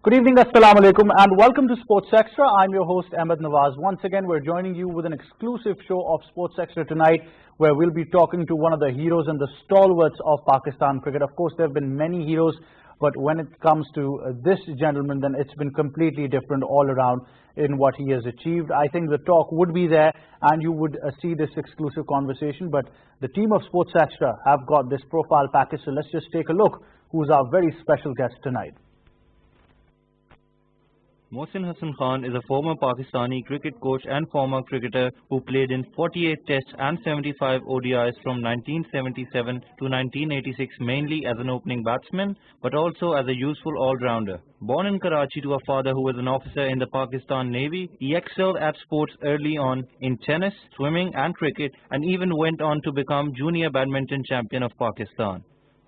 Good evening, Assalamu alaikum, and welcome to Sports Extra. I'm your host, Ahmed Nawaz. Once again, we're joining you with an exclusive show of Sports Extra tonight, where we'll be talking to one of the heroes and the stalwarts of Pakistan cricket. Of course, there have been many heroes, but when it comes to this gentleman, then it's been completely different all around in what he has achieved. I think the talk would be there, and you would see this exclusive conversation, but the team of Sports Extra have got this profile package, so let's just take a look who's our very special guest tonight. Mohsin Hasan Khan is a former Pakistani cricket coach and former cricketer who played in 48 Tests and 75 ODIs from 1977 to 1986 mainly as an opening batsman but also as a useful all-rounder. Born in Karachi to a father who was an officer in the Pakistan Navy, he excelled at sports early on in tennis, swimming and cricket and even went on to become junior badminton champion of Pakistan.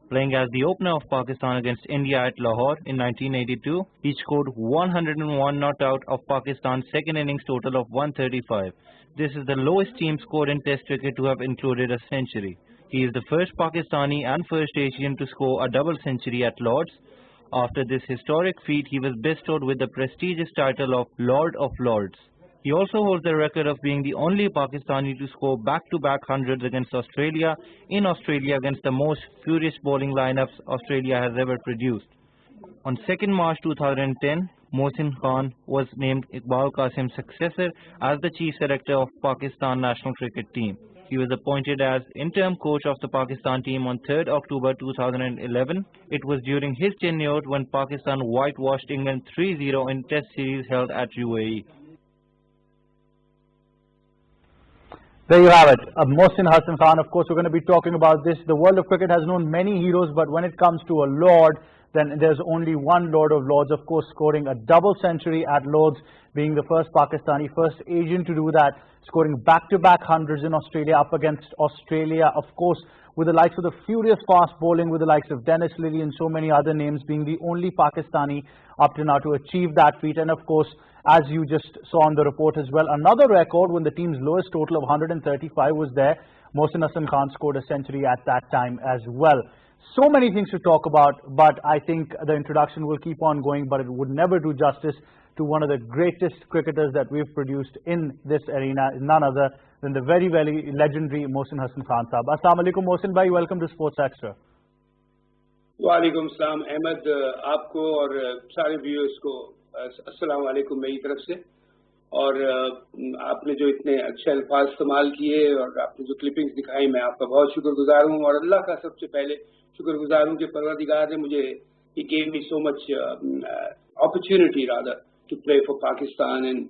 Playing as the opener of Pakistan against India at Lahore in 1982, he scored 101 not out of Pakistan's second innings total of 135. This is the lowest team score in Test cricket to have included a century. He is the first Pakistani and first Asian to score a double century at Lord's. After this historic feat, he was bestowed with the prestigious title of Lord of Lords. He also holds the record of being the only Pakistani to score back-to-back hundreds against Australia in Australia against the most furious bowling lineups Australia has ever produced. On 2nd March 2010, Mohsin Khan was named Iqbal Qasim's successor as the chief selector of Pakistan national cricket team. He was appointed as interim coach of the Pakistan team on 3rd October 2011. It was during his tenure when Pakistan whitewashed England 3-0 in Test series held at UAE. There you have it, Mohsin Hasan Khan. Of course, we're going to be talking about this. The world of cricket has known many heroes, but when it comes to a Lord, then there's only one Lord of Lords, of course, scoring a double century at Lords, being the first Pakistani, first Asian to do that, scoring back-to-back hundreds in Australia up against Australia, of course, with the likes of the furious fast bowling, with the likes of Dennis Lilly and so many other names, being the only Pakistani up to now to achieve that feat. And of course, as you just saw on the report as well, another record when the team's lowest total of 135 was there. Mohsin Hasan Khan scored a century at that time as well. So many things to talk about, but I think the introduction will keep on going, but it would never do justice to one of the greatest cricketers that we've produced in this arena, none other than the very, very legendary Mohsin Hasan Khan Sahab. Assalamu alaikum Mohsin bhai, welcome to Sports Extra. वालेकुम सलाम अहमद, आपको और सारे viewers को अस्सलाम वालेकुम मेरी तरफ से। और आपने जो इतने अच्छे अल्फाज इस्तेमाल किए और आपने जो क्लिपिंग्स दिखाई, मैं आपका बहुत शुक्रगुजार हूँ और अल्लाह का सबसे पहले शुक्रगुजार हूँ कि परवरदिगार ने मुझे he gave me so much opportunity rather to play for Pakistan and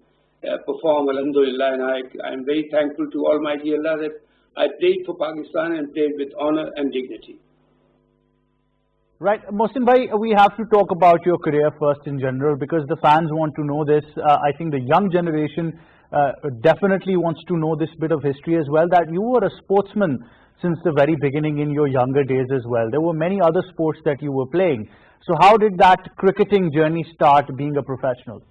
perform, alhamdulillah, and I am very thankful to Almighty Allah that I played for Pakistan and played with honor and dignity. Right, Mohsin bhai, we have to talk about your career first in general because the fans want to know this. I think the young generation definitely wants to know this bit of history as well, that you were a sportsman since the very beginning in your younger days as well. There were many other sports that you were playing. So how did that cricketing journey start, being a professional?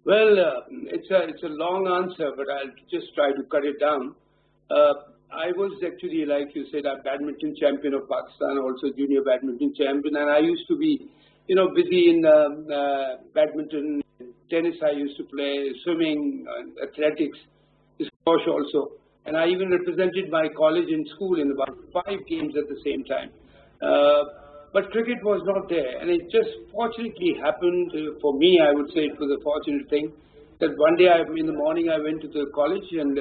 Well, it's a long answer, but I'll just try to cut it down. I was actually, like you said, a badminton champion of Pakistan, also junior badminton champion, and I used to be, busy in badminton, tennis I used to play, swimming, athletics, squash also, and I even represented my college and school in about 5 games at the same time. But cricket was not there, and it just fortunately happened for me. I would say it was a fortunate thing that one day in the morning I went to the college and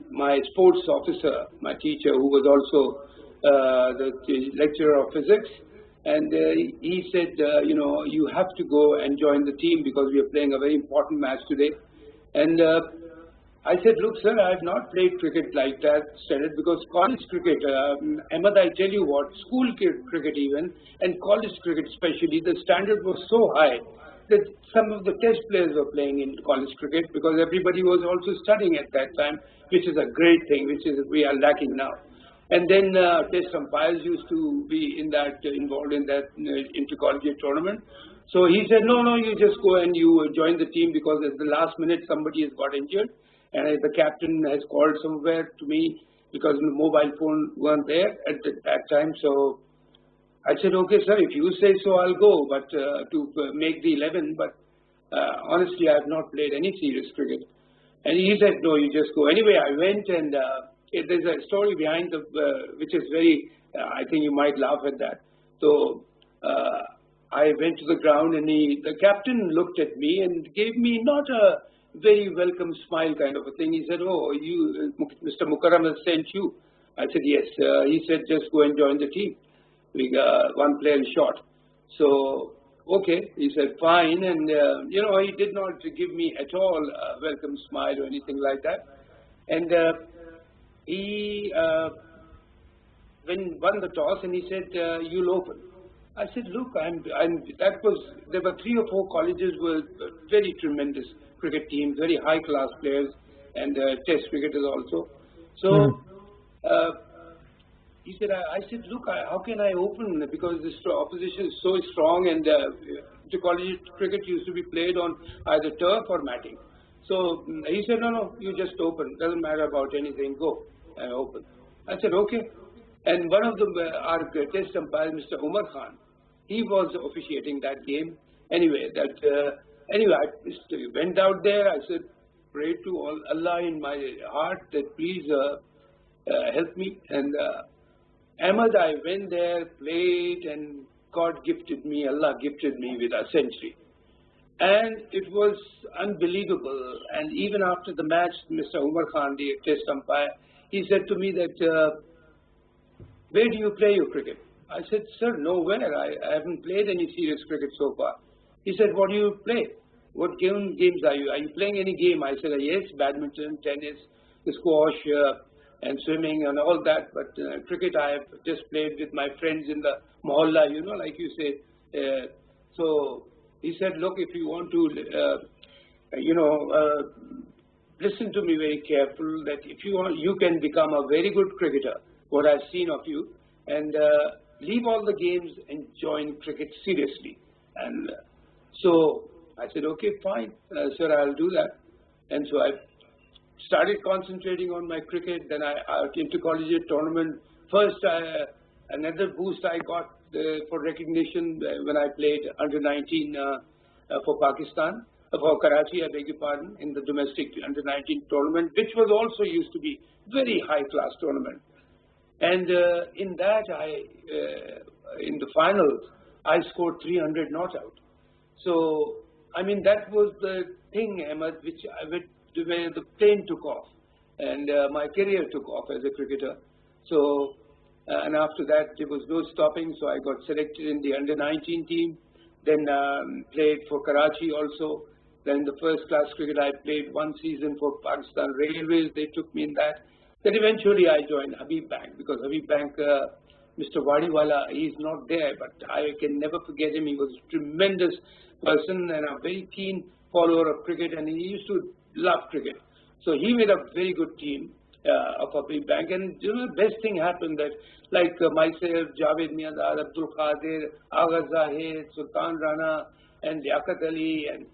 my sports officer, my teacher, who was also the lecturer of physics, and he said, you have to go and join the team because we are playing a very important match today. And I said, look, sir, I have not played cricket like that, studied, because college cricket, Ahmed, I tell you what, school cricket even, and college cricket especially, the standard was so high that some of the test players were playing in college cricket because everybody was also studying at that time, which is a great thing, which is we are lacking now. And then test umpires used to be involved in that intercollegiate tournament. So he said, no, you just go and you join the team because at the last minute somebody has got injured. And the captain has called somewhere to me because the mobile phone weren't there at that time. So I said, okay, sir, if you say so, I'll go, but to make the 11. But honestly, I have not played any serious cricket. And he said, no, you just go. Anyway, I went, and there's a story behind which is very, I think you might laugh at that. So I went to the ground, and the captain looked at me and gave me not a very welcome smile kind of a thing. He said, oh, Mr. Mukarram has sent you. I said, yes. He said, just go and join the team. We got one player short. So, okay, he said, fine. And, he did not give me at all a welcome smile or anything like that. And he won the toss, and he said, you'll open. I said, look, there were 3 or 4 colleges with very tremendous cricket teams, very high-class players, and test cricketers also. So, he said, I said, look, how can I open? Because this opposition is so strong, and intercollegiate cricket used to be played on either turf or matting. So he said, no, you just open. Doesn't matter about anything. Go and open. I said, okay. And one of our test umpires, Mr. Umar Khan, he was officiating that game. Anyway, I just went out there. I said, pray to Allah in my heart that please help me. And Ahmed, I went there, played, and God gifted me, Allah gifted me with a century. And it was unbelievable. And even after the match, Mr. Umar Khan, the test umpire, he said to me that, where do you play your cricket? I said, sir, nowhere. I haven't played any serious cricket so far. He said, what do you play? What games are you? Are you playing any game? I said, yes, badminton, tennis, squash, and swimming and all that. But cricket I have just played with my friends in the mohalla, like you say. So he said, look, if you want to, listen to me very careful, that if you want, you can become a very good cricketer, what I've seen of you, and leave all the games and join cricket seriously. And so I said, okay, fine, sir, I'll do that. And so I started concentrating on my cricket. Then I intercollegiate tournament. First, another boost I got for recognition when I played under 19 for Pakistan, for Karachi, I beg your pardon, in the domestic under 19 tournament, which was also used to be very high class tournament. And in that, in the finals, I scored 300 not out. So, I mean, that was the thing, Ahmed, where the plane took off, and my career took off as a cricketer. So, and after that, there was no stopping, so I got selected in the under-19 team, then played for Karachi also. Then the first class cricket, I played one season for Pakistan Railways, they took me in that. Then eventually I joined Habib Bank, because Habib Bank, Mr. Wadiwala, he's not there, but I can never forget him. He was a tremendous person and a very keen follower of cricket, and he used to love cricket. So he made a very good team of Habib Bank, and the best thing happened that, like myself, Javed Miandar, Abdul Qadir, Agha Zahid, Sultan Rana, and Liaquat Ali, and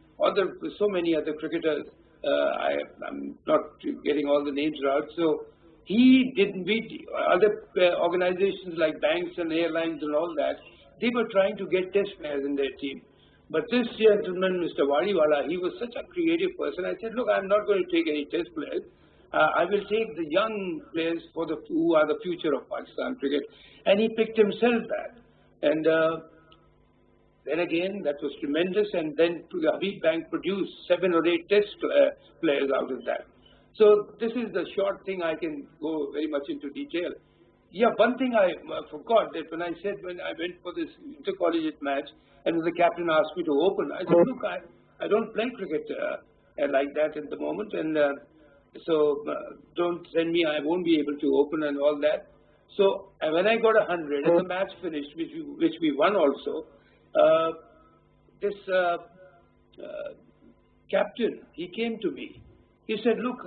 so many other cricketers. I'm not getting all the names right. So he didn't beat other organizations like banks and airlines and all that. They were trying to get test players in their team. But this gentleman, Mr. Wadiwala, he was such a creative person. I said, look, I'm not going to take any test players. I will take the young players who are the future of Pakistan cricket. And he picked himself that. And then again, that was tremendous. And then the Habib Bank produced 7 or 8 test players out of that. So this is the short thing. I can go very much into detail. Yeah, one thing I forgot, that when I went for this intercollegiate match, and the captain asked me to open, I said, look, I don't play cricket like that at the moment, and so don't send me, I won't be able to open and all that. So when I got 100 and the match finished, which we won also, this captain, he came to me. He said, look,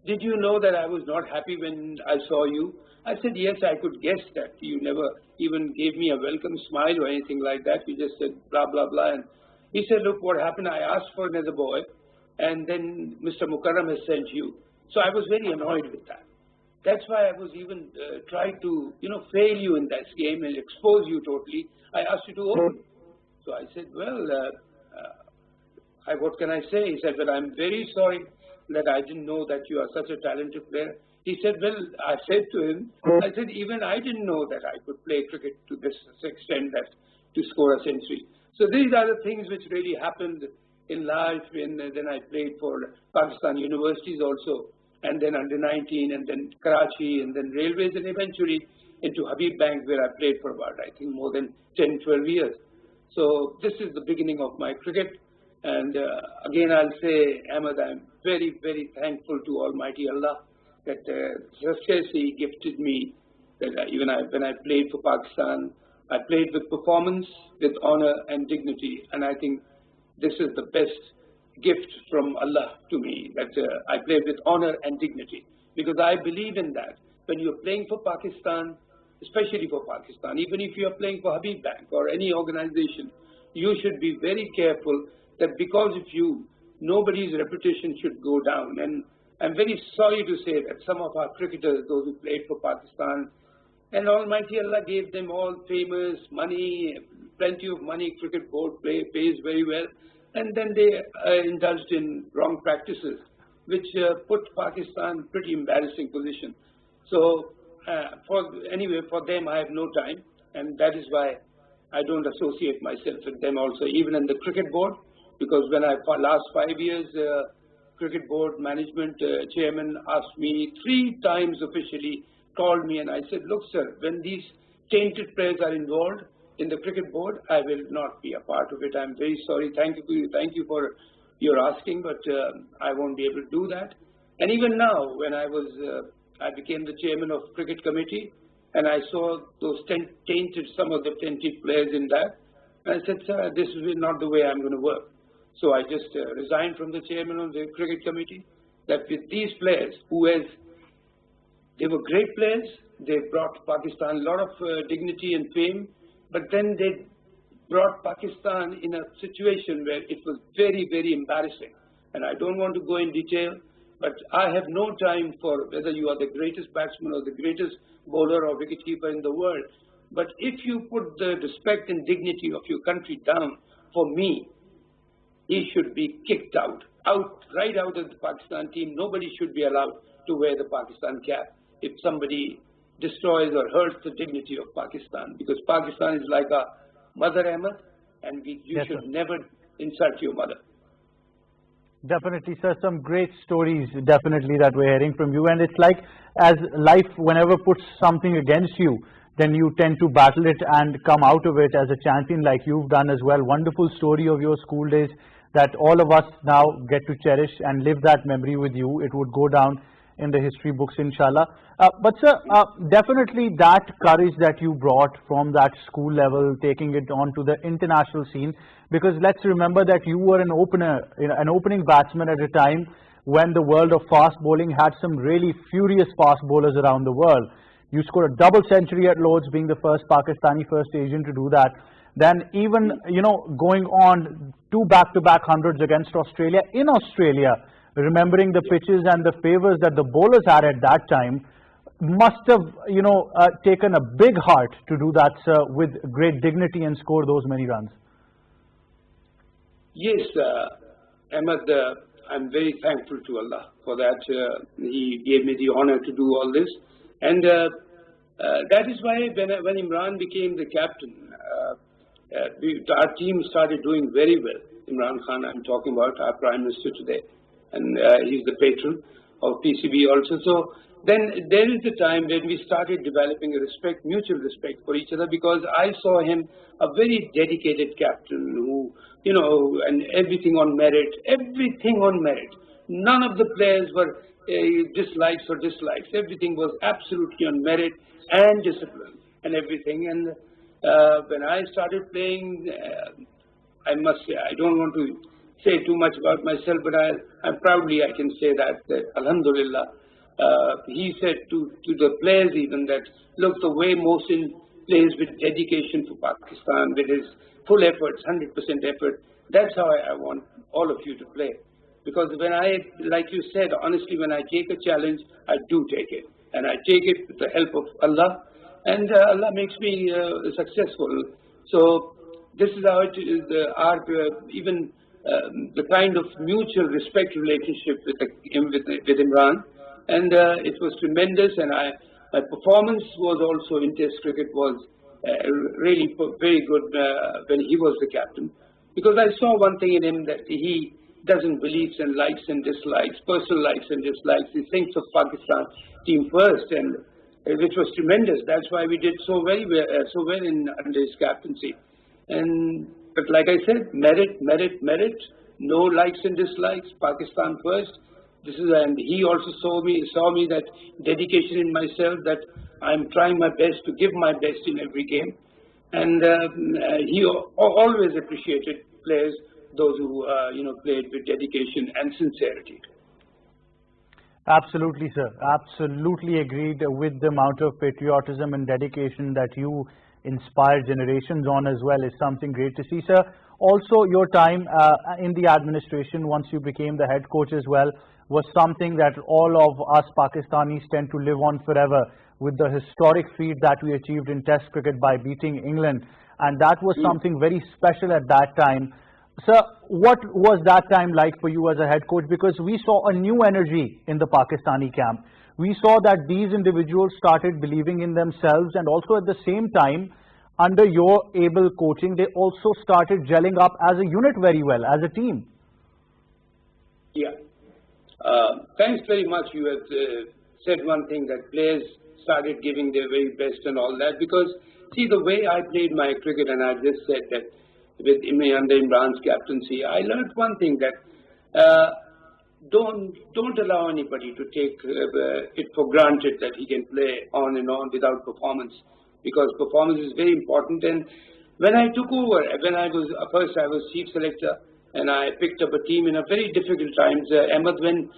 did you know that I was not happy when I saw you? I said, yes, I could guess that. You never even gave me a welcome smile or anything like that. You just said blah, blah, blah. And he said, look, what happened? I asked for another boy, and then Mr. Mukarram has sent you. So I was very annoyed with that. that's why I was even trying to, fail you in that game and expose you totally. I asked you to open. So I said, well, what can I say? He said, well, I'm very sorry that I didn't know that you are such a talented player. He said, well, I said to him, I said, even I didn't know that I could play cricket to this extent, that to score a century. So these are the things which really happened in life. And then I played for Pakistan universities also, and then under 19, and then Karachi, and then railways, and eventually into Habib Bank, where I played for about, I think, more than 10, 12 years. So this is the beginning of my cricket. And again, I'll say, Ahmed, I'm very, very thankful to Almighty Allah that Sherazi gifted me, that when I played for Pakistan, I played with performance, with honor and dignity. And I think this is the best gift from Allah to me, that I played with honor and dignity. Because I believe in that. When you're playing for Pakistan, especially for Pakistan, even if you're playing for Habib Bank or any organization, you should be very careful that because of you, nobody's reputation should go down. And I'm very sorry to say that some of our cricketers, those who played for Pakistan, and Almighty Allah gave them all famous money, plenty of money, cricket board pays very well, and then they indulged in wrong practices, which put Pakistan in pretty embarrassing position. So for them I have no time, and that is why I don't associate myself with them also, even in the cricket board, because when for last 5 years, cricket board management chairman asked me 3 times officially, called me, and I said, look sir, when these tainted players are involved in the cricket board, I will not be a part of it. I'm very sorry. Thank you for your asking, but I won't be able to do that. And even now, when I became the chairman of cricket committee, and I saw those some of the tainted players in that, and I said, sir, this is not the way I'm going to work. So I just resigned from the chairman of the cricket committee, that with these players, they were great players, they brought Pakistan a lot of dignity and fame, but then they brought Pakistan in a situation where it was very, very embarrassing. And I don't want to go in detail, but I have no time for whether you are the greatest batsman or the greatest bowler or wicketkeeper in the world. But if you put the respect and dignity of your country down, for me, he should be kicked right out of the Pakistan team. Nobody should be allowed to wear the Pakistan cap if somebody destroys or hurts the dignity of Pakistan, because Pakistan is like a mother, Ahmed, and you should never insult your mother. Definitely, sir. Some great stories, definitely, that we're hearing from you. And it's like, as life, whenever puts something against you, then you tend to battle it and come out of it as a champion, like you've done as well. Wonderful story of your school days that all of us now get to cherish and live that memory with you. It would go down in the history books, inshallah. But sir, definitely that courage that you brought from that school level, taking it on to the international scene, because let's remember that you were an opening batsman at a time when the world of fast bowling had some really furious fast bowlers around the world. You scored a double century at Lord's, being the first Pakistani, first Asian to do that. Then even, going on 2 back-to-back hundreds against Australia in Australia, remembering the pitches and the favors that the bowlers had at that time, must have, taken a big heart to do that, sir, with great dignity and score those many runs. Yes, Ahmed, I'm very thankful to Allah for that. He gave me the honor to do all this. And that is why when Imran became the captain, our team started doing very well. Imran Khan, I'm talking about, our Prime Minister today. And he's the patron of PCB also. So then there is a time when we started developing a mutual respect for each other, because I saw him a very dedicated captain who, and everything on merit. None of the players were dislikes. Everything was absolutely on merit and discipline and everything. And when I started playing, I must say, I don't want to say too much about myself, but I can say that Alhamdulillah, he said to the players even that, look, the way Mohsin plays with dedication for Pakistan, with his full efforts, 100% effort, that's how I want all of you to play. Because when like you said, honestly, when I take a challenge, I do take it. and I take it with the help of Allah, and Allah makes me successful. So this is how it is, even the kind of mutual respect relationship with Imran, and it was tremendous. And my performance was also in Test cricket was really very good when he was the captain, because I saw one thing in him, that he doesn't believe in likes and dislikes, personal likes and dislikes. He thinks of Pakistan team first, and which was tremendous. That's why we did so well under his captaincy. But like I said, merit, no likes and dislikes, Pakistan first. And he also saw me that dedication in myself, that I'm trying my best to give my best in every game. And he always appreciated players, those who played with dedication and sincerity. Absolutely, sir. Absolutely agreed with the amount of patriotism and dedication that you inspire generations on as well. Is something great to see, sir. Also, your time in the administration, once you became the head coach as well, was something that all of us Pakistanis tend to live on forever, with the historic feat that we achieved in Test cricket by beating England. And that was something very special at that time. Sir, what was that time like for you as a head coach? Because we saw a new energy in the Pakistani camp. We saw that these individuals started believing in themselves, and also at the same time, under your able coaching, they also started gelling up as a unit very well, as a team. Yeah. Thanks very much. You have said one thing, that players started giving their very best and all that, because see, the way I played my cricket, and I just said that under Imran's captaincy, I learned one thing, that don't allow anybody to take it for granted that he can play on and on without performance, because performance is very important. And when I took over, when I was first, I was chief selector, and I picked up a team in a very difficult times, Ahmed, when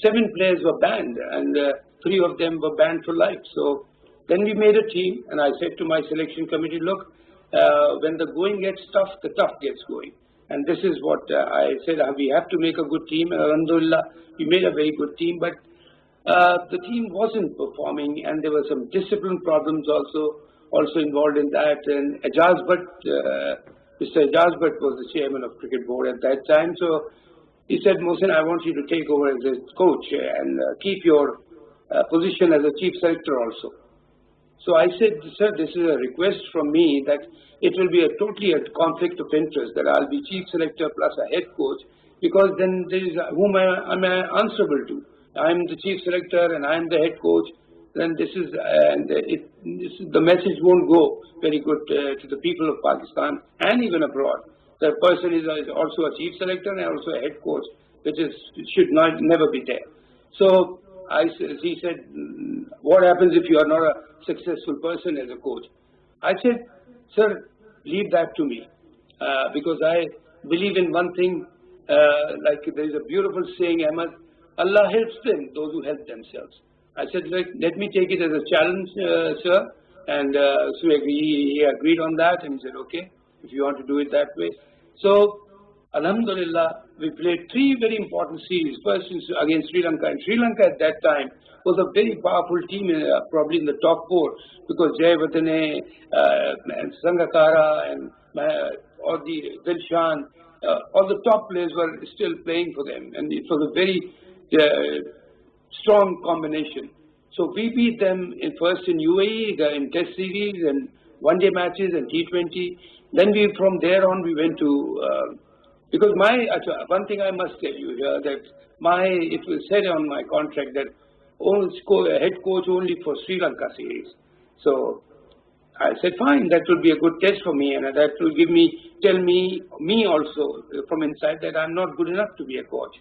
7 players were banned, and 3 of them were banned for life. So then we made a team, and I said to my selection committee, look, when the going gets tough, the tough gets going. And this is what I said, we have to make a good team. Alhamdulillah, we made a very good team, but the team wasn't performing, and there were some discipline problems also involved in that. And Mr. Ijaz Bhatt was the chairman of cricket board at that time. So he said, Mohsin, I want you to take over as a coach and keep your position as a chief selector also. So I said, sir, this is a request from me, that it will be totally a conflict of interest, that I'll be chief selector plus a head coach, because then there is whom am I answerable to. I'm the chief selector and I'm the head coach. Then the message won't go very good to the people of Pakistan and even abroad. The person is also a chief selector and also a head coach, which should never be there. So he said, what happens if you are not a successful person as a coach? I said, sir, leave that to me, because I believe in one thing, like there is a beautiful saying, Ahmed, Allah helps them, those who help themselves. I said, let me take it as a challenge, sir. And so he agreed on that, and he said, okay, if you want to do it that way. So, Alhamdulillah, we played 3 very important series. First against Sri Lanka. And Sri Lanka at that time was a very powerful team, probably in the top 4, because Jayawardene, and Sangakkara, and all the Dilshan, all the top players were still playing for them. And it was a very strong combination. So we beat them first in UAE, in Test series and one-day matches and T20. Then from there on we went to, because one thing I must tell you here, that it was said on my contract that head coach only for Sri Lanka series. So I said, fine, that will be a good test for me, and that will tell me also from inside that I'm not good enough to be a coach.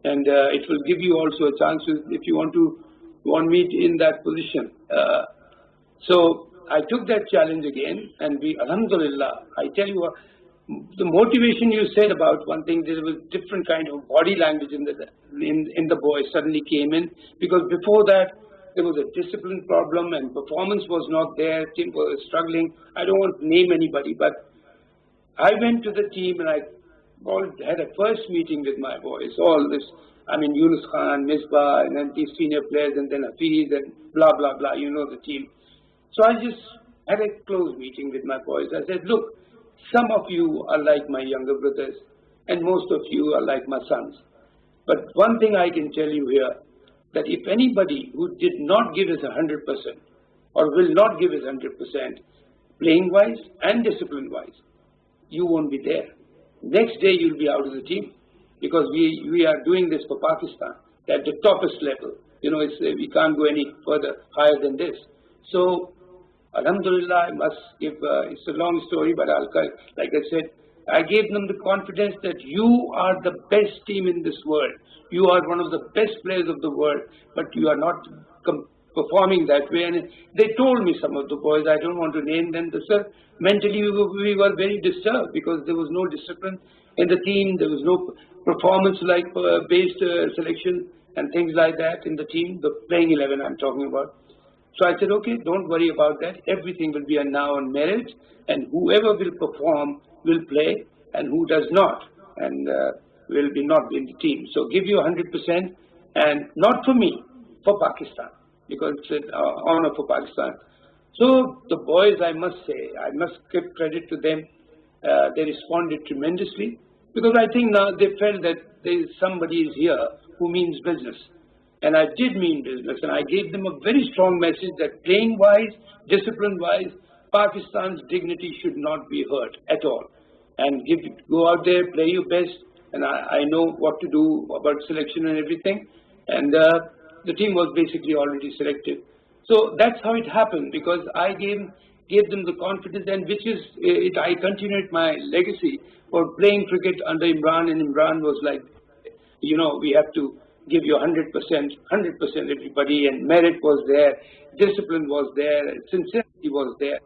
And it will give you also a chance if you want me in that position. So I took that challenge again, and Alhamdulillah, I tell you what, the motivation you said about one thing, there was different kind of body language in the boys suddenly came in, because before that there was a discipline problem and performance was not there, team was struggling. I don't want to name anybody, but I went to the team and I had a first meeting with my boys, all this, I mean, Yunus Khan, Misbah, and then these senior players, and then Hafiz, and blah, blah, blah, you know the team. So I just had a close meeting with my boys. I said, look, some of you are like my younger brothers, and most of you are like my sons. But one thing I can tell you here, that if anybody who did not give us 100%, or will not give us 100%, playing-wise and discipline-wise, you won't be there. Next day you'll be out of the team, because we are doing this for Pakistan at the toppest level. You know, we can't go any further higher than this. So, Alhamdulillah, I must give, it's a long story, but like I said, I gave them the confidence that you are the best team in this world. You are one of the best players of the world, but you are not performing that way. And they told me, some of the boys, I don't want to name them, sir, mentally we were very disturbed because there was no discipline in the team. There was no performance-like based selection and things like that in the team, the playing 11 I'm talking about. So I said, okay, don't worry about that. Everything will be now on merit, and whoever will perform will play, and who does not, and will be not in the team. So give you 100%, and not for me, for Pakistan, because it's an honor for Pakistan. So the boys, I must say, I must give credit to them. They responded tremendously, because I think now they felt that somebody is here who means business. And I did mean business, and I gave them a very strong message that playing-wise, discipline-wise, Pakistan's dignity should not be hurt at all. And go out there, play your best, and I know what to do about selection and everything. And the team was basically already selected. So that's how it happened, because I gave them the confidence, and which is, I continued my legacy for playing cricket under Imran, and Imran was like, you know, we have to give you 100%, 100% everybody, and merit was there, discipline was there, sincerity was there.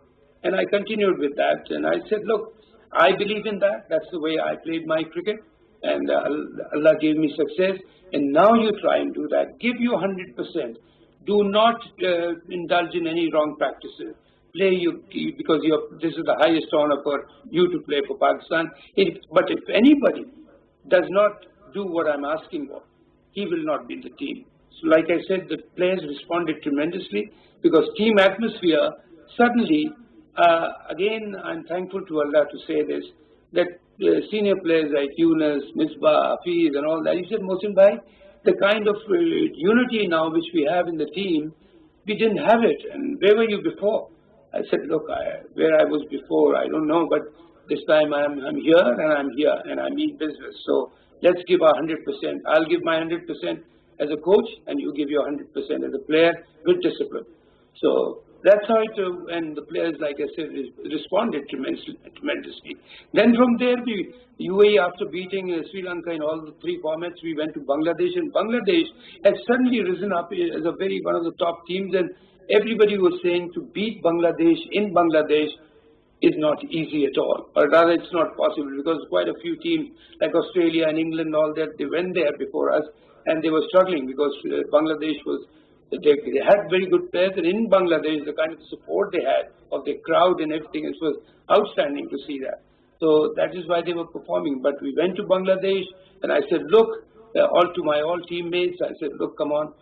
And I continued with that, and I said, look, I believe in that. That's the way I played my cricket, and Allah gave me success. And now you try and do that. Give you 100%. Do not indulge in any wrong practices. Play because this is the highest honor for you to play for Pakistan. But if anybody does not do what I'm asking for, he will not be in the team. So like I said, the players responded tremendously, because team atmosphere, suddenly, again, I'm thankful to Allah to say this, that senior players like Yunus, Misbah, Hafiz and all that, he said, Mohsin bhai, the kind of unity now which we have in the team, we didn't have it. And where were you before? I said, look, where I was before, I don't know, but this time I'm here, and I mean business. So let's give our 100%. I'll give my 100% as a coach, and you give your 100% as a player with discipline. So that's how it, and the players, like I said, responded tremendously. Then from there, UAE, after beating Sri Lanka in all the three formats, we went to Bangladesh, and Bangladesh has suddenly risen up as one of the top teams, and everybody was saying to beat Bangladesh in Bangladesh is not easy at all, or rather it's not possible, because quite a few teams like Australia and England and all that, they went there before us, and they were struggling because Bangladesh was, they had very good players, and in Bangladesh the kind of support they had of the crowd and everything, it was outstanding to see that. So that is why they were performing. But we went to Bangladesh, and I said, look, all teammates, I said, look, come on,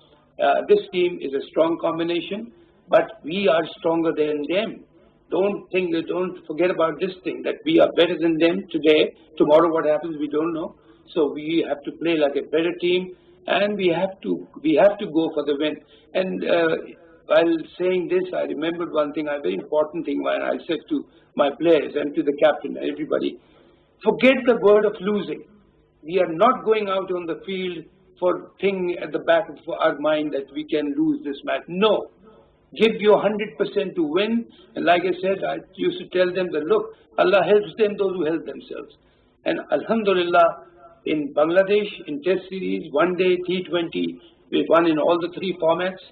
this team is a strong combination, but we are stronger than them. Don't forget about this thing, that we are better than them today. Tomorrow what happens, we don't know. So we have to play like a better team, and we have to go for the win. And while saying this, I remembered one thing, a very important thing, when I said to my players and to the captain, everybody, forget the word of losing. We are not going out on the field for thing at the back of our mind that we can lose this match. No. Give your 100% to win. And like I said, I used to tell them that, look, Allah helps them, those who help themselves. And Alhamdulillah, in Bangladesh, in Test Series, One Day, T20, we won in all the three formats.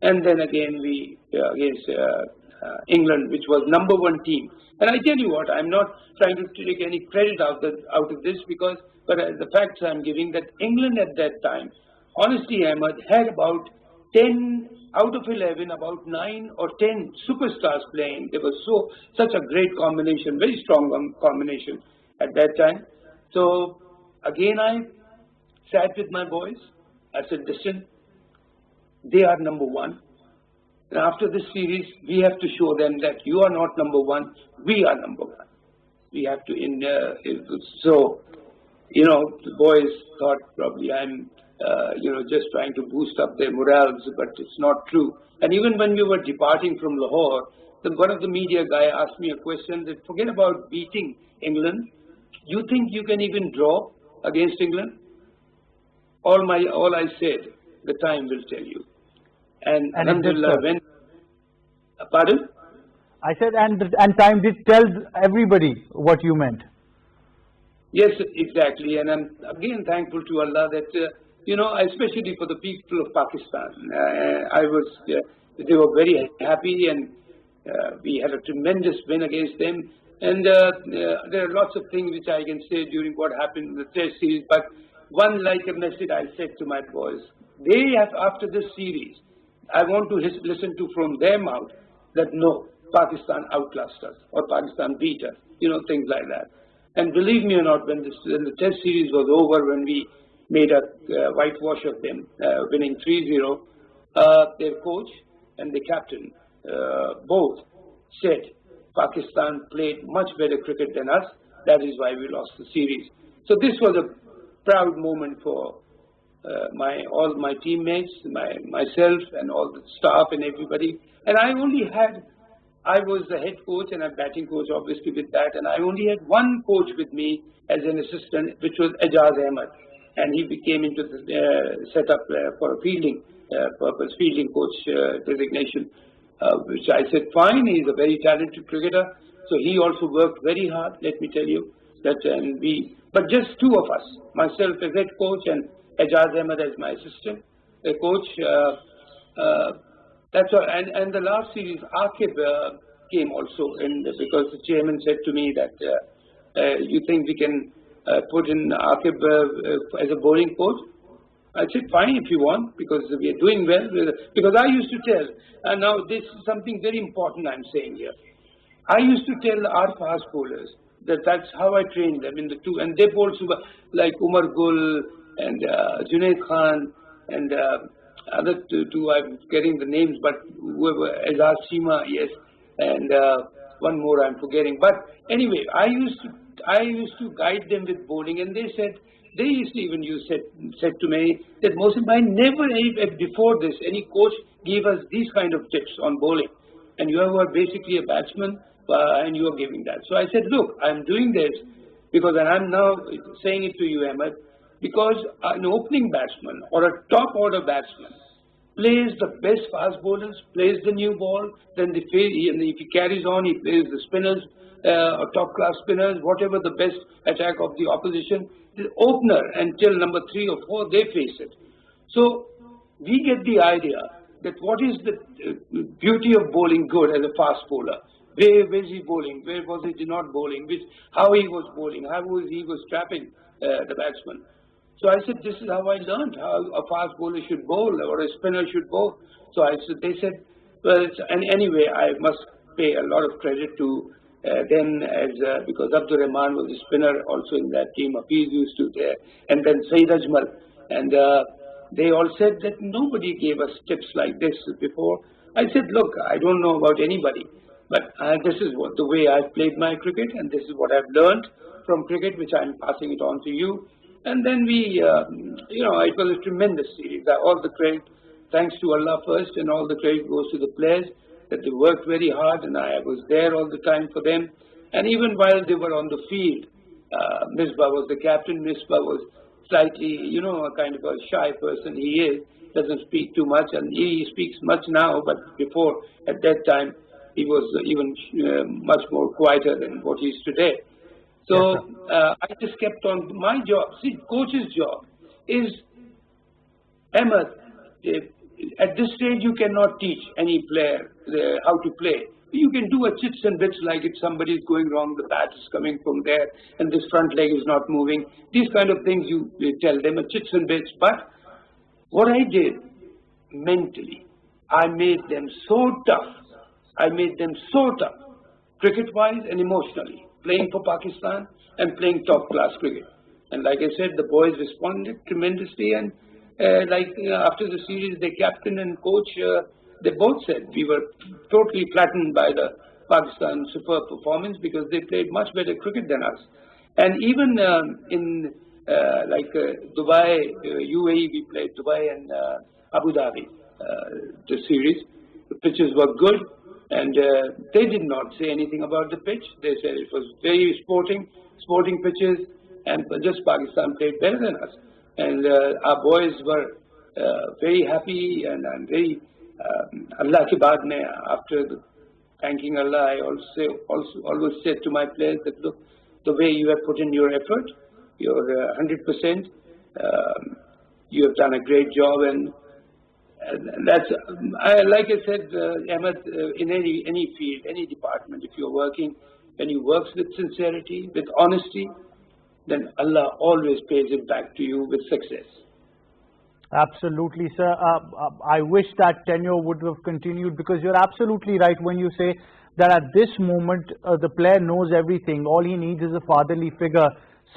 And then again, we against England, which was #1 team. And I tell you what, I'm not trying to take any credit out of this, but the facts I'm giving, that England at that time, honestly, Ahmed, had about 10 out of 11, about 9 or 10 superstars playing. There was such a great combination, very strong combination at that time. So again I sat with my boys. I said, listen, they are number one. And after this series, we have to show them that you are not number one, we are number one. We have to, so, the boys thought probably I'm, just trying to boost up their morals, but it's not true. And even when we were departing from Lahore, one of the media guy asked me a question that forget about beating England. You think you can even draw against England? All I said, the time will tell you. And alhamdulillah, when, pardon? I said, and time did tell everybody what you meant. Yes, exactly. And I'm again thankful to Allah that, especially for the people of Pakistan, they were very happy, and we had a tremendous win against them. And there are lots of things which I can say during what happened in the Test series, but one like a message I said to my boys, after this series, I want to listen to from their mouth that no, Pakistan outclassed us or Pakistan beat us, things like that. And believe me or not, when the Test series was over, when we made a whitewash of them, winning 3-0, their coach and the captain both said Pakistan played much better cricket than us. That is why we lost the series. So this was a proud moment for all my teammates, myself, and all the staff and everybody. And I was the head coach and a batting coach, obviously, with that. And I only had one coach with me as an assistant, which was Ejaz Ahmed. And he became into the setup for a fielding purpose, fielding coach designation, which I said, fine, he's a very talented cricketer. So he also worked very hard, let me tell you. But just two of us, myself as head coach and Ejaz Ahmed as my assistant coach. That's all. And the last series, Aqib came also, because the chairman said to me that you think we can put in Aqib as a bowling coach? I said, fine if you want, because we are doing well. Because I used to tell, and now this is something very important I'm saying here. I used to tell our fast bowlers that's how I trained them in the two, and they bowled super, like Umar Gul and Junaid Khan and other two, I'm getting the names, but whoever, Azaz Shima, yes, and one more I'm forgetting. But anyway, I used to guide them with bowling, and they said, said to me that Mohsin bhai, never before this any coach gave us these kind of tips on bowling, and you are basically a batsman and you are giving that. So I said, look, I'm doing this because, and I'm now saying it to you, Ahmed, because an opening batsman or a top order batsman plays the best fast bowlers, plays the new ball, then if he carries on, he plays the spinners, or top class spinners, whatever the best attack of the opposition. The opener until number 3 or 4, they face it. So we get the idea that what is the beauty of bowling good as a fast bowler. Where is he bowling? Where was he not bowling? How he was bowling? How he was trapping the batsman? So I said, this is how I learned how a fast bowler should bowl or a spinner should bowl. So they said, well, and anyway, I must pay a lot of credit to them because Abdur Rahman was a spinner also in that team. Hafiz used to there, and then Syed Ajmal, and they all said that nobody gave us tips like this before. I said, look, I don't know about anybody, but this is the way I've played my cricket, and this is what I've learned from cricket, which I'm passing it on to you. And then we, it was a tremendous series. All the credit, thanks to Allah first, and all the credit goes to the players, that they worked very hard, and I was there all the time for them. And even while they were on the field, Misbah was the captain. Misbah was slightly, a kind of a shy person. He is, doesn't speak too much, and he speaks much now, but before, at that time, he was even much more quieter than what he is today. So I just kept on my job. See, coach's job is, Ahmed, at this stage you cannot teach any player how to play. You can do a chits and bits, like if somebody is going wrong, the bat is coming from there and this front leg is not moving. These kind of things you tell them, a chits and bits. But what I did mentally, I made them so tough. I made them so tough, cricket-wise and emotionally. playing for Pakistan and playing top-class cricket. And like I said, the boys responded tremendously, and after the series, the captain and coach, they both said we were totally flattened by the Pakistan superb performance because they played much better cricket than us. And even in Dubai, UAE, we played Dubai and Abu Dhabi, the series. The pitches were good, and they did not say anything about the pitch. They said it was very sporting pitches, and just Pakistan played better than us. And our boys were very happy, and I'm very Allah ke baad mein, after thanking Allah, I also always said to my players that look, the way you have put in your effort, your 100%, you have done a great job, and that's like I said, Ahmed, in any field, any department, if you're working, when you work with sincerity, with honesty, then Allah always pays it back to you with success. Absolutely, sir. I wish that tenure would have continued, because you're absolutely right when you say that at this moment the player knows everything. All he needs is a fatherly figure,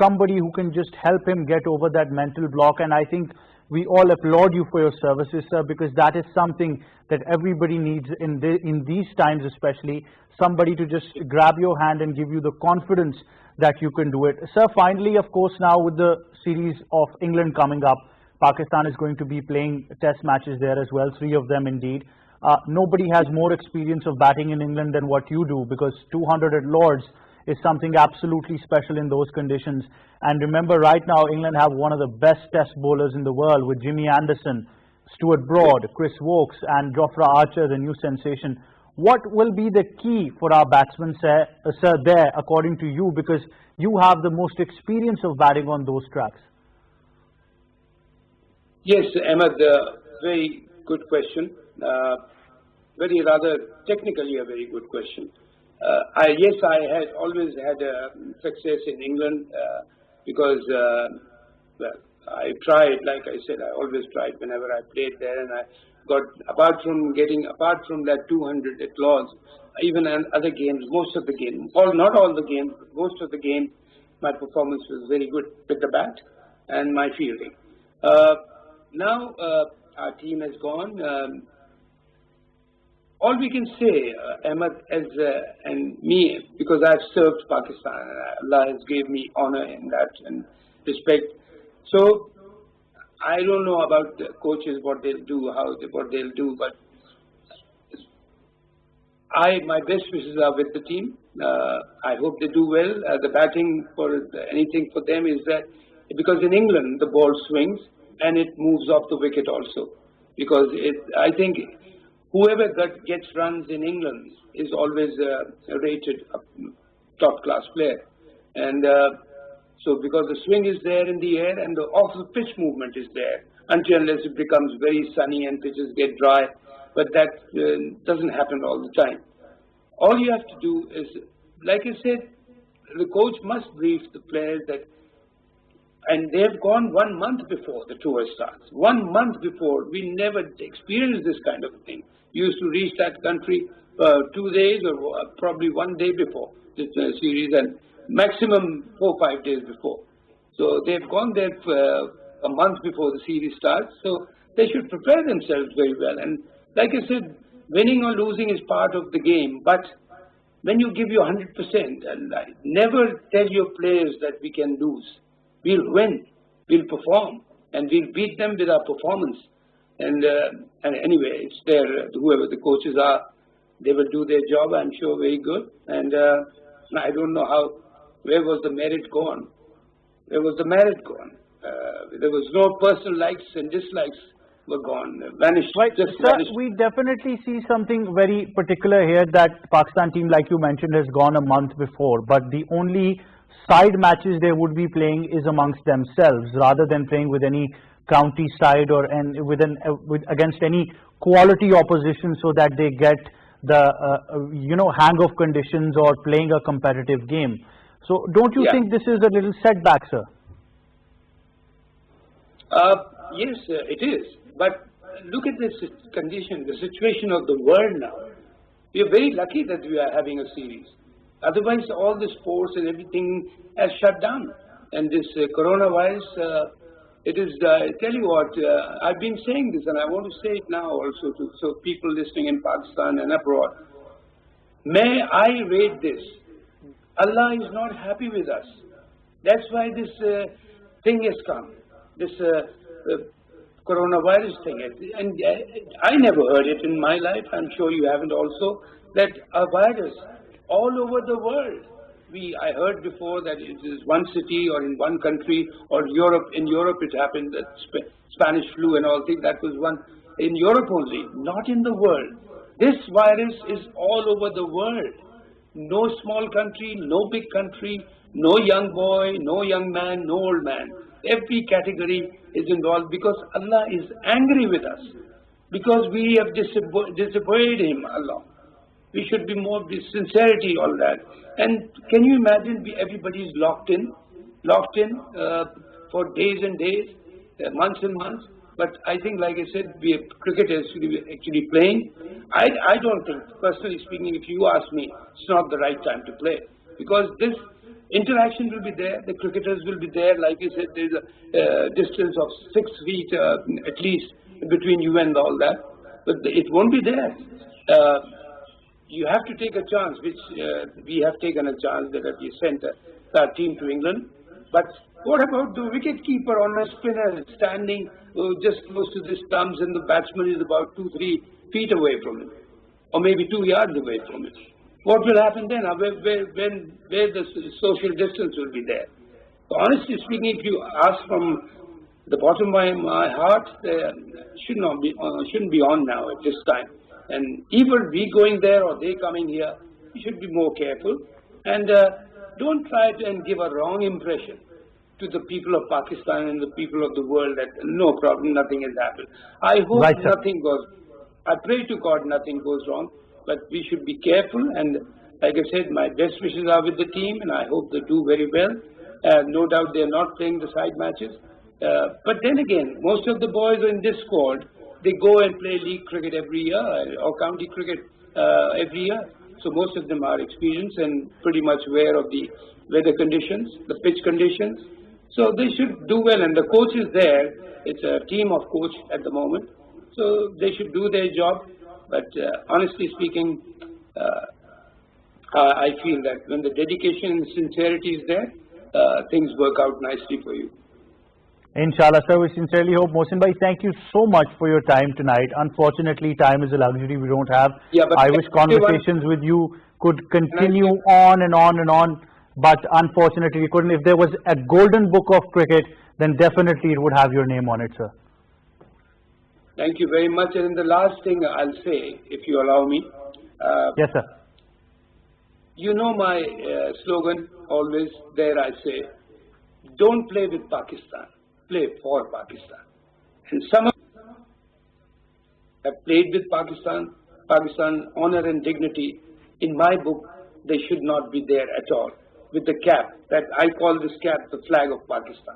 somebody who can just help him get over that mental block. And I think we all applaud you for your services, sir, because that is something that everybody needs in these times, especially somebody to just grab your hand and give you the confidence that you can do it. Sir, finally, of course, now with the series of England coming up, Pakistan is going to be playing test matches there as well, 3 of them indeed. Nobody has more experience of batting in England than what you do, because 200 at Lords is something absolutely special in those conditions. And remember, right now England have one of the best test bowlers in the world with Jimmy Anderson, Stuart Broad, Chris Wokes and Jofra Archer, the new sensation. What will be the key for our batsmen, sir, there, according to you, because you have the most experience of batting on those tracks? Yes, Ahmed, very good question. Very rather technically a very good question. I had always had success in England because I tried, like I said, I always tried whenever I played there, and I got, apart from that 200 at Lords, even in other games, most of the games, not all the games, but most of the games, my performance was very good with the bat and my fielding. Now our team has gone. All we can say, Ahmed, and me, because I've served Pakistan, and Allah has gave me honor in that and respect. So I don't know about the coaches, what they'll do, what they'll do, but my best wishes are with the team. I hope they do well. The batting anything for them is that, because in England the ball swings and it moves off the wicket also, because I think whoever gets runs in England is always rated a top-class player. And so because the swing is there in the air and the off-the-pitch movement is there, unless it becomes very sunny and pitches get dry, but that doesn't happen all the time. All you have to do is, like I said, the coach must brief the players that, and they have gone 1 month before the tour starts. 1 month before. We never experienced this kind of thing. We used to reach that country 2 days or probably 1 day before this series, and maximum 4 or 5 days before. So they've gone there a month before the series starts. So they should prepare themselves very well. And like I said, winning or losing is part of the game. But when you give your 100%, and never tell your players that we can lose. We'll win, we'll perform, and we'll beat them with our performance. And anyway, it's there, whoever the coaches are, they will do their job, I'm sure, very good. And I don't know where was the merit gone? Where was the merit gone? There was no personal likes and dislikes were gone, vanished. Right, just sir, vanished. we definitely see something very particular here, that Pakistan team, like you mentioned, has gone a month before, but the only side matches they would be playing is amongst themselves, rather than playing with any county side or against any quality opposition, so that they get the hang of conditions or playing a competitive game. So don't you think this is a little setback, sir? Yes, it is. But look at this condition, the situation of the world now. We are very lucky that we are having a series. Otherwise, all the sports and everything has shut down. And this coronavirus, it is, I tell you what, I've been saying this and I want to say it now also to so people listening in Pakistan and abroad. May I rate this. Allah is not happy with us. That's why this thing has come, this coronavirus thing. And I never heard it in my life, I'm sure you haven't also, that a virus all over the world. I heard before that it is one city or in one country or Europe. In Europe it happened, that Spanish flu and all things, that was one in Europe only, not in the world. This virus is all over the world. No small country, no big country, no young boy, no young man, no old man. Every category is involved because Allah is angry with us. Because we have disobeyed Him, Allah. We should be more with sincerity, all that. And can you imagine everybody is locked in for days and days, months and months. But I think, like I said, cricket is actually playing. I don't think, personally speaking, if you ask me, it's not the right time to play. Because this interaction will be there, the cricketers will be there. Like I said, there's a distance of 6 feet at least between you and all that. But it won't be there. You have to take a chance, which we have taken a chance that we sent our team to England. But what about the wicket keeper on a spinner standing just close to the stumps and the batsman is about 2-3 feet away from him, or maybe 2 yards away from it? What will happen then? Where the social distance will be there? So honestly speaking, if you ask from the bottom of my heart, shouldn't be on now at this time. And either we going there or they coming here, we should be more careful. And don't try to give a wrong impression to the people of Pakistan and the people of the world that no problem, nothing has happened. I hope nothing goes. I pray to God nothing goes wrong, but we should be careful. And like I said, my best wishes are with the team, and I hope they do very well. No doubt they are not playing the side matches. But then again, most of the boys in this squad, they go and play league cricket every year or county cricket every year. So most of them are experienced and pretty much aware of the weather conditions, the pitch conditions. So they should do well. And the coach is there. It's a team of coach at the moment. So they should do their job. But honestly speaking, I feel that when the dedication and sincerity is there, things work out nicely for you. Inshallah, sir. We sincerely hope. Mohsin bhai, thank you so much for your time tonight. Unfortunately, time is a luxury we don't have. Yeah, but I wish conversations with you could continue on and on and on. But unfortunately, we couldn't. If there was a golden book of cricket, then definitely it would have your name on it, sir. Thank you very much. And the last thing I'll say, if you allow me. Yes, sir. You know my slogan always there, I say, don't play with Pakistan, play for Pakistan. And some of them have played with Pakistan, Pakistan honor and dignity. In my book, they should not be there at all. With the cap, that I call this cap the flag of Pakistan.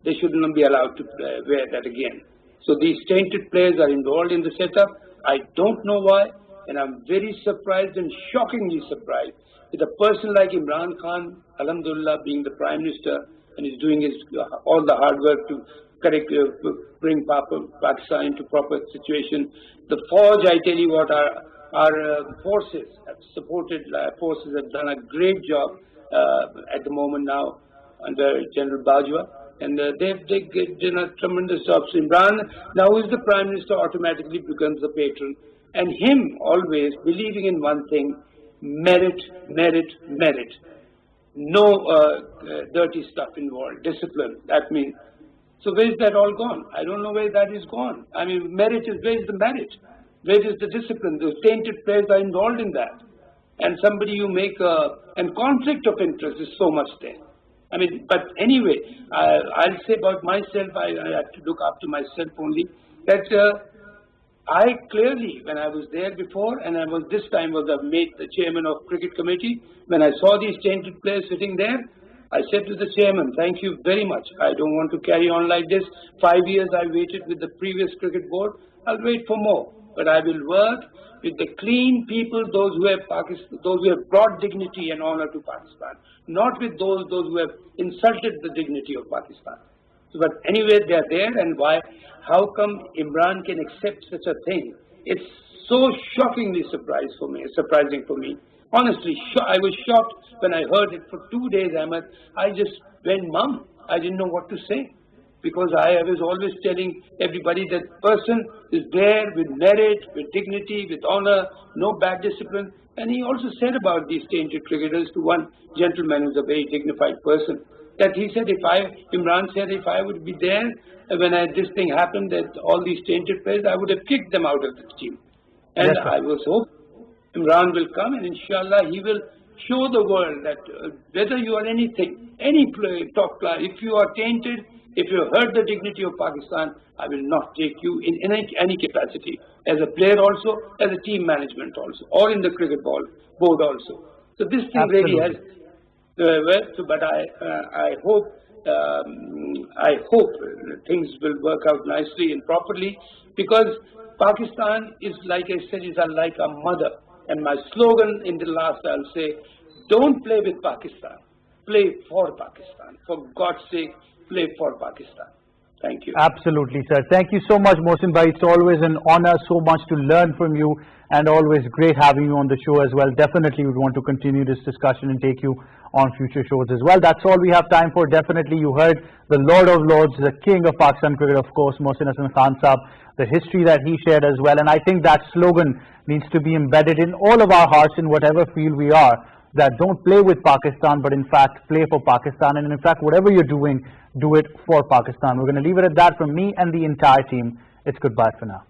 They should not be allowed to wear that again. So these tainted players are involved in the setup. I don't know why, and I'm very surprised and shockingly surprised with a person like Imran Khan, alhamdulillah, being the Prime Minister, and he's doing all the hard work to bring Pakistan into proper situation. The Fauj, I tell you what, our forces have supported, forces have done a great job at the moment now under General Bajwa. And they've done a tremendous job. So Imran, now who is the Prime Minister, automatically becomes the patron. And him always believing in one thing, merit, merit, merit. No dirty stuff involved, discipline, that means. So where is that all gone? I don't know where that is gone. I mean, merit is, where is the merit? Where is the discipline? Those tainted players are involved in that. And somebody you make and conflict of interest is so much there. I mean, but anyway, I'll say about myself, I have to look after myself only, that I clearly, when I was there before, and this time was made the chairman of cricket committee, when I saw these tainted players sitting there, I said to the chairman, thank you very much. I don't want to carry on like this. 5 years I waited with the previous cricket board. I'll wait for more. But I will work with the clean people, those who have brought dignity and honor to Pakistan, not with those who have insulted the dignity of Pakistan. But anyway, they are there, and why? How come Imran can accept such a thing? It's so shockingly surprising for me. Honestly, I was shocked when I heard it for 2 days, Ahmed. I just went mum. I didn't know what to say. Because I was always telling everybody that person is there with merit, with dignity, with honor, no bad discipline. And he also said about these tainted cricketers to one gentleman who's a very dignified person, that he said, Imran said, if I would be there when this thing happened, that all these tainted players, I would have kicked them out of the team. And Yes, I was hoping Imran will come, and inshallah he will show the world that whether you are anything, any player, top player, if you are tainted, if you hurt the dignity of Pakistan, I will not take you in any capacity, as a player also, as a team management also, or in the cricket board also. So this thing really has worked, but I hope things will work out nicely and properly, because Pakistan is, like I said, is like a mother. And my slogan in the last, I'll say, don't play with Pakistan, play for Pakistan. For God's sake, play for Pakistan. Thank you. Absolutely, sir. Thank you so much, Mohsin bhai. It's always an honor, so much to learn from you, and always great having you on the show as well. Definitely we want to continue this discussion and take you on future shows as well. That's all we have time for. Definitely you heard the Lord of Lords, the King of Pakistan cricket, of course, Mohsin Hasan Khan Saab, the history that he shared as well. And I think that slogan needs to be embedded in all of our hearts in whatever field we are, that don't play with Pakistan, but in fact play for Pakistan. And in fact, whatever you're doing, do it for Pakistan. We're going to leave it at that from me and the entire team. It's goodbye for now.